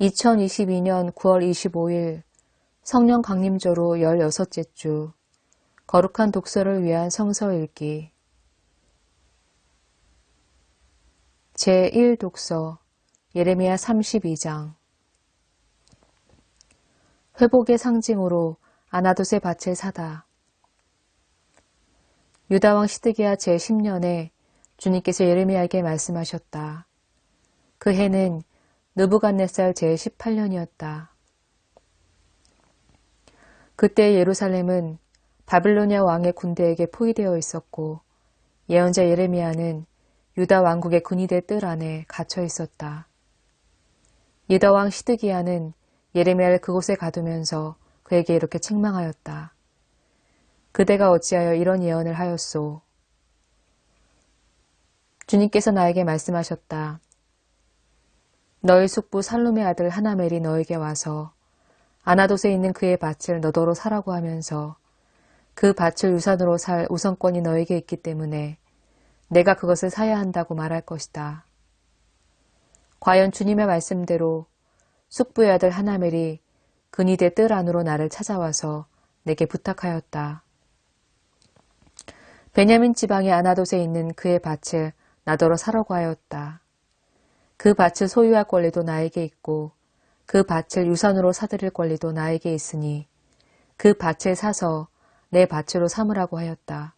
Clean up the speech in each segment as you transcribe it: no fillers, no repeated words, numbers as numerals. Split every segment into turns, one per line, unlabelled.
2022년 9월 25일 성령 강림조로 16째 주 거룩한 독서를 위한 성서 읽기 제1독서 예레미야 32장 회복의 상징으로 아나돗의 밭을 사다. 유다왕 시드기야 제10년에 주님께서 예레미야에게 말씀하셨다. 그 해는 느부갓네살 제18년이었다. 그때 예루살렘은 바빌로니아 왕의 군대에게 포위되어 있었고 예언자 예레미야는 유다 왕국의 근위대 뜰 안에 갇혀 있었다. 유다 왕 시드기야는 예레미야를 그곳에 가두면서 그에게 이렇게 책망하였다. 그대가 어찌하여 이런 예언을 하였소? 주님께서 나에게 말씀하셨다. 너희 숙부 살룸의 아들 하나멜이 너에게 와서 아나돗에 있는 그의 밭을 너더러 사라고 하면서 그 밭을 유산으로 살 우선권이 너에게 있기 때문에 내가 그것을 사야 한다고 말할 것이다. 과연 주님의 말씀대로 숙부의 아들 하나멜이 근위대 뜰 안으로 나를 찾아와서 내게 부탁하였다. 베냐민 지방의 아나돗에 있는 그의 밭을 나더러 사라고 하였다. 그 밭을 소유할 권리도 나에게 있고 그 밭을 유산으로 사들일 권리도 나에게 있으니 그 밭을 사서 내 밭으로 삼으라고 하였다.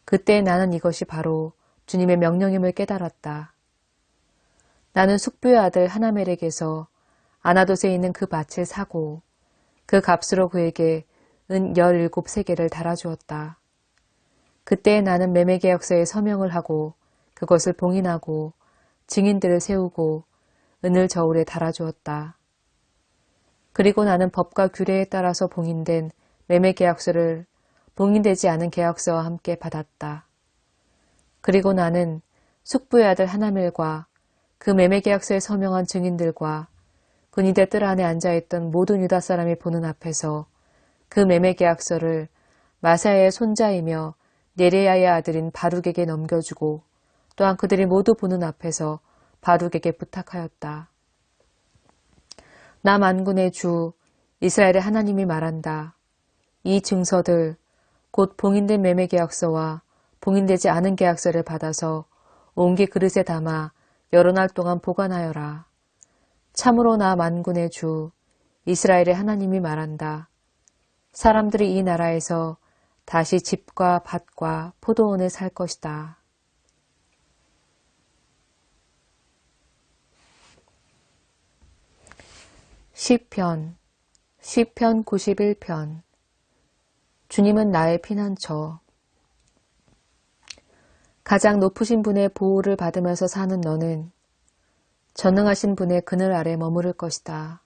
그때 나는 이것이 바로 주님의 명령임을 깨달았다. 나는 숙부의 아들 하나멜에게서 아나돗에 있는 그 밭을 사고 그 값으로 그에게 은 17세겔을 달아주었다. 그때 나는 매매계약서에 서명을 하고 그것을 봉인하고 증인들을 세우고 은을 저울에 달아주었다. 그리고 나는 법과 규례에 따라서 봉인된 매매계약서를 봉인되지 않은 계약서와 함께 받았다. 그리고 나는 숙부의 아들 하나멜과 그 매매계약서에 서명한 증인들과 근위대 뜰 안에 앉아있던 모든 유다 사람이 보는 앞에서 그 매매계약서를 마사야의 손자이며 네레야의 아들인 바룩에게 넘겨주고 또한 그들이 모두 보는 앞에서 바룩에게 부탁하였다. 나 만군의 주 이스라엘의 하나님이 말한다. 이 증서들 곧 봉인된 매매계약서와 봉인되지 않은 계약서를 받아서 옹기 그릇에 담아 여러 날 동안 보관하여라. 참으로 나 만군의 주 이스라엘의 하나님이 말한다. 사람들이 이 나라에서 다시 집과 밭과 포도원을 살 것이다. 시편 91편 주님은 나의 피난처. 가장 높으신 분의 보호를 받으면서 사는 너는 전능하신 분의 그늘 아래 머무를 것이다.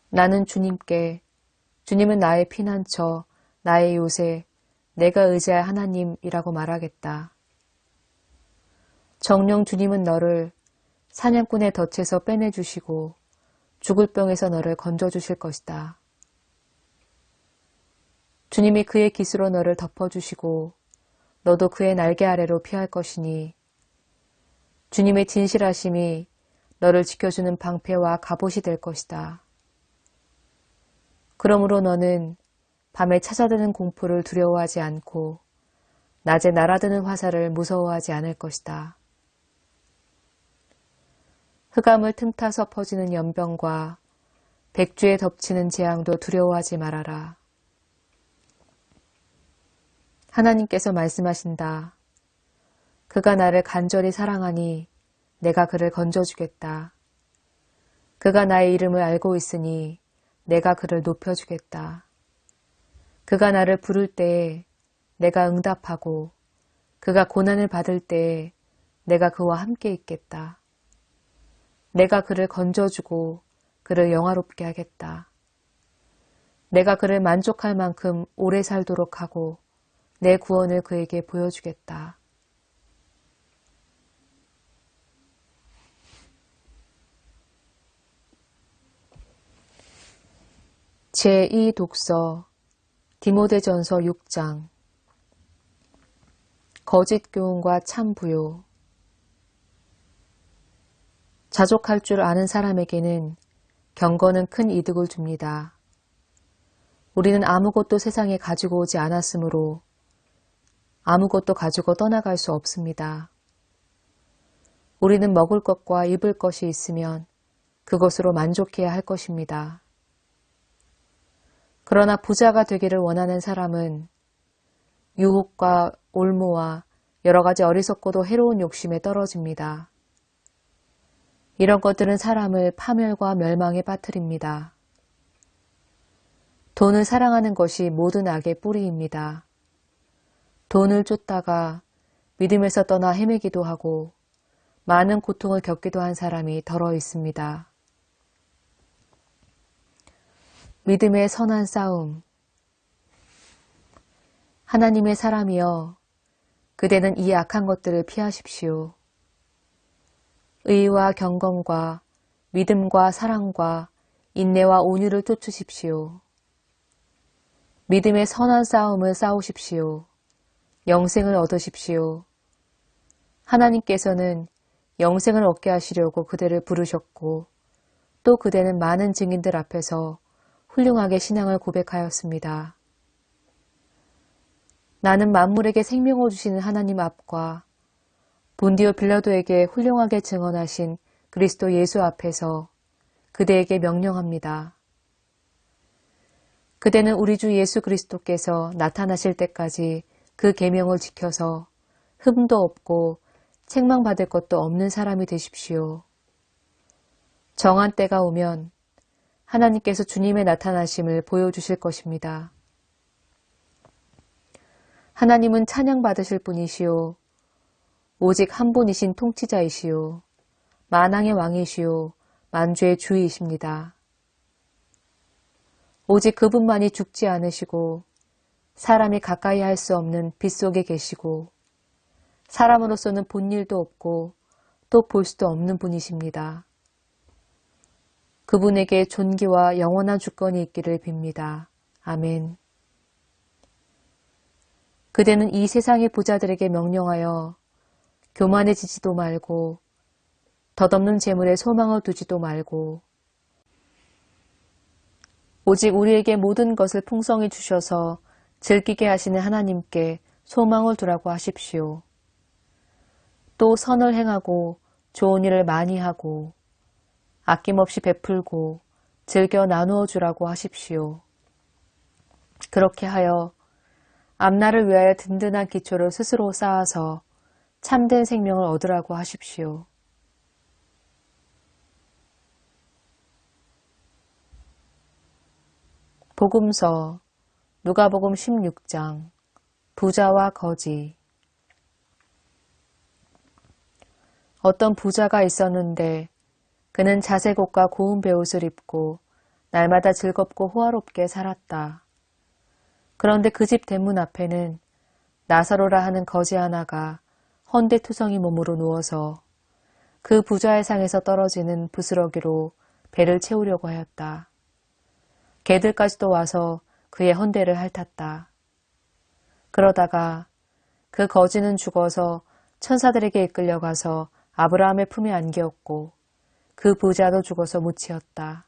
나는 주님은 나의 피난처, 나의 요새, 내가 의지할 하나님이라고 말하겠다. 정녕 주님은 너를 사냥꾼의 덫에서 빼내주시고 죽을 병에서 너를 건져주실 것이다. 주님이 그의 깃으로 너를 덮어주시고 너도 그의 날개 아래로 피할 것이니 주님의 진실하심이 너를 지켜주는 방패와 갑옷이 될 것이다. 그러므로 너는 밤에 찾아드는 공포를 두려워하지 않고 낮에 날아드는 화살을 무서워하지 않을 것이다. 흑암을 틈타서 퍼지는 연병과 백주에 덮치는 재앙도 두려워하지 말아라. 하나님께서 말씀하신다. 그가 나를 간절히 사랑하니 내가 그를 건져주겠다. 그가 나의 이름을 알고 있으니 내가 그를 높여주겠다. 그가 나를 부를 때에 내가 응답하고 그가 고난을 받을 때에 내가 그와 함께 있겠다. 내가 그를 건져주고 그를 영화롭게 하겠다. 내가 그를 만족할 만큼 오래 살도록 하고 내 구원을 그에게 보여주겠다. 제2독서 디모데전서 6장 거짓 교훈과 참 부요. 자족할 줄 아는 사람에게는 경건은 큰 이득을 줍니다. 우리는 아무것도 세상에 가지고 오지 않았으므로 아무것도 가지고 떠나갈 수 없습니다. 우리는 먹을 것과 입을 것이 있으면 그것으로 만족해야 할 것입니다. 그러나 부자가 되기를 원하는 사람은 유혹과 올무와 여러 가지 어리석고도 해로운 욕심에 떨어집니다. 이런 것들은 사람을 파멸과 멸망에 빠뜨립니다. 돈을 사랑하는 것이 모든 악의 뿌리입니다. 돈을 쫓다가 믿음에서 떠나 헤매기도 하고 많은 고통을 겪기도 한 사람이 더러 있습니다. 믿음의 선한 싸움. 하나님의 사람이여, 그대는 이 악한 것들을 피하십시오. 의와 경건과 믿음과 사랑과 인내와 온유를 쫓으십시오. 믿음의 선한 싸움을 싸우십시오. 영생을 얻으십시오. 하나님께서는 영생을 얻게 하시려고 그대를 부르셨고 또 그대는 많은 증인들 앞에서 훌륭하게 신앙을 고백하였습니다. 나는 만물에게 생명을 주시는 하나님 앞과 본디오 빌라도에게 훌륭하게 증언하신 그리스도 예수 앞에서 그대에게 명령합니다. 그대는 우리 주 예수 그리스도께서 나타나실 때까지 그 계명을 지켜서 흠도 없고 책망받을 것도 없는 사람이 되십시오. 정한 때가 오면 하나님께서 주님의 나타나심을 보여주실 것입니다. 하나님은 찬양받으실 분이시오. 오직 한 분이신 통치자이시오. 만왕의 왕이시오. 만주의 주이십니다. 오직 그분만이 죽지 않으시고 사람이 가까이 할 수 없는 빛 속에 계시고 사람으로서는 본 일도 없고 또 볼 수도 없는 분이십니다. 그분에게 존귀와 영원한 주권이 있기를 빕니다. 아멘. 그대는 이 세상의 부자들에게 명령하여 교만해지지도 말고 덧없는 재물에 소망을 두지도 말고 오직 우리에게 모든 것을 풍성히 주셔서 즐기게 하시는 하나님께 소망을 두라고 하십시오. 또 선을 행하고 좋은 일을 많이 하고 아낌없이 베풀고 즐겨 나누어 주라고 하십시오. 그렇게 하여 앞날을 위하여 든든한 기초를 스스로 쌓아서 참된 생명을 얻으라고 하십시오. 복음서 누가복음 16장 부자와 거지. 어떤 부자가 있었는데 그는 자색 옷과 고운 베옷을 입고 날마다 즐겁고 호화롭게 살았다. 그런데 그 집 대문 앞에는 나사로라 하는 거지 하나가 헌데투성이 몸으로 누워서 그 부자의 상에서 떨어지는 부스러기로 배를 채우려고 하였다. 개들까지도 와서 그의 헌대를 핥았다. 그러다가 그 거지는 죽어서 천사들에게 이끌려가서 아브라함의 품에 안기었고 그 부자도 죽어서 묻히었다.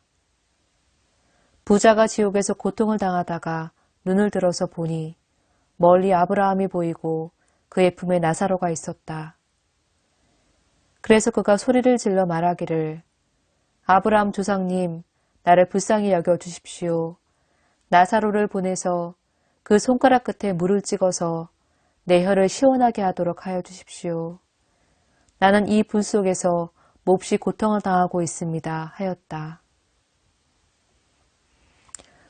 부자가 지옥에서 고통을 당하다가 눈을 들어서 보니 멀리 아브라함이 보이고 그의 품에 나사로가 있었다. 그래서 그가 소리를 질러 말하기를 아브라함 조상님, 나를 불쌍히 여겨 주십시오. 나사로를 보내서 그 손가락 끝에 물을 찍어서 내 혀를 시원하게 하도록 하여 주십시오. 나는 이 불 속에서 몹시 고통을 당하고 있습니다. 하였다.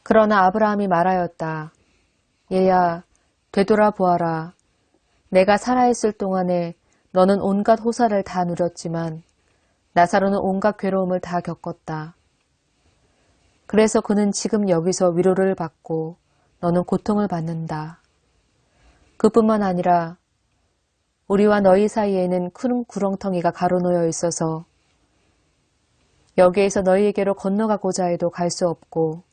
그러나 아브라함이 말하였다. 얘야, 되돌아보아라. 내가 살아있을 동안에 너는 온갖 호사를 다 누렸지만 나사로는 온갖 괴로움을 다 겪었다. 그래서 그는 지금 여기서 위로를 받고 너는 고통을 받는다. 그뿐만 아니라 우리와 너희 사이에는 큰 구렁텅이가 가로놓여 있어서 여기에서 너희에게로 건너가고자 해도 갈 수 없고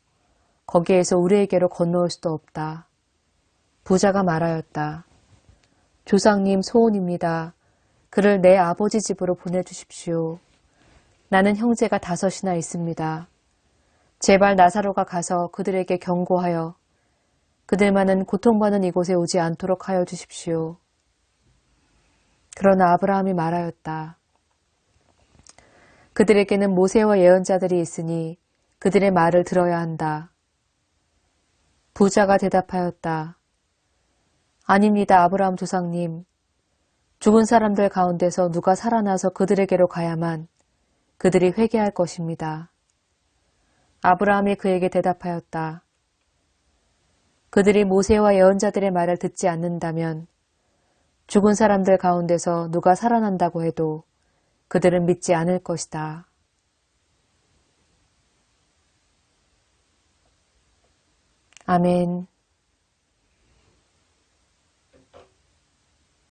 거기에서 우리에게로 건너올 수도 없다. 부자가 말하였다. 조상님 소원입니다. 그를 내 아버지 집으로 보내주십시오. 나는 형제가 5이나 있습니다. 제발 나사로가 가서 그들에게 경고하여 그들만은 고통받는 이곳에 오지 않도록 하여 주십시오. 그러나 아브라함이 말하였다. 그들에게는 모세와 예언자들이 있으니 그들의 말을 들어야 한다. 부자가 대답하였다. 아닙니다, 아브라함 조상님. 죽은 사람들 가운데서 누가 살아나서 그들에게로 가야만 그들이 회개할 것입니다. 아브라함이 그에게 대답하였다. 그들이 모세와 예언자들의 말을 듣지 않는다면 죽은 사람들 가운데서 누가 살아난다고 해도 그들은 믿지 않을 것이다. 아멘.